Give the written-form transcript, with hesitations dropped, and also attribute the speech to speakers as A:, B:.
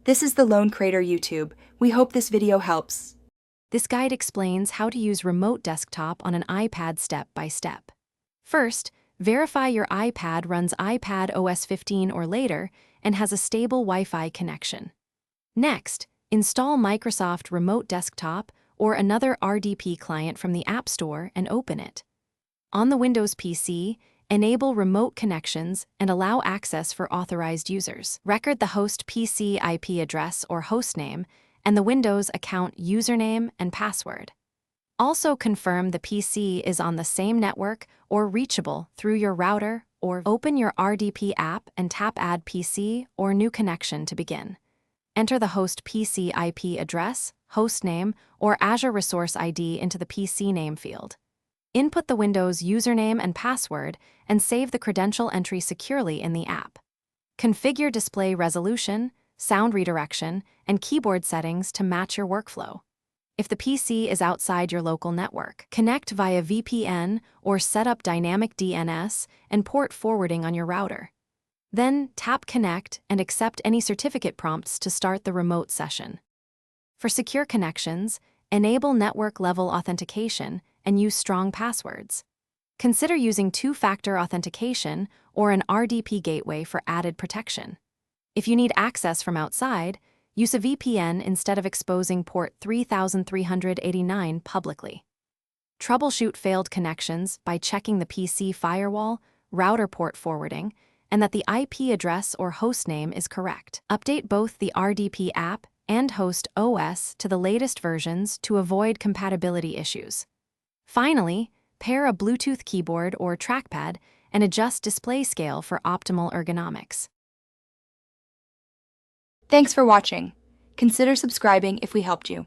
A: This is the Lone Crater YouTube. We hope this video helps.
B: This guide explains how to use remote desktop on an iPad step by step. First, verify your iPad runs iPad OS 15 or later and has a stable Wi-Fi connection. Next, install Microsoft Remote Desktop or another RDP client from the App Store and open it. On the Windows PC, enable remote connections and allow access for authorized users. Record the host PC IP address or hostname and the Windows account username and password. Also confirm the PC is on the same network or reachable through your router, or open your RDP app and tap Add PC or New Connection to begin. Enter the host PC IP address, hostname, or Azure Resource ID into the PC name field. Input the Windows username and password and save the credential entry securely in the app. Configure display resolution, sound redirection, and keyboard settings to match your workflow. If the PC is outside your local network, connect via VPN or set up dynamic DNS and port forwarding on your router. Then tap Connect and accept any certificate prompts to start the remote session. For secure connections, enable network-level authentication and use strong passwords. Consider using two-factor authentication or an RDP gateway for added protection. If you need access from outside, use a VPN instead of exposing port 3389 publicly. Troubleshoot failed connections by checking the PC firewall, router port forwarding, and that the IP address or hostname is correct. Update both the RDP app and host OS to the latest versions to avoid compatibility issues. Finally, pair a Bluetooth keyboard or trackpad and adjust display scale for optimal ergonomics.
A: Thanks for watching. Consider subscribing if we helped you.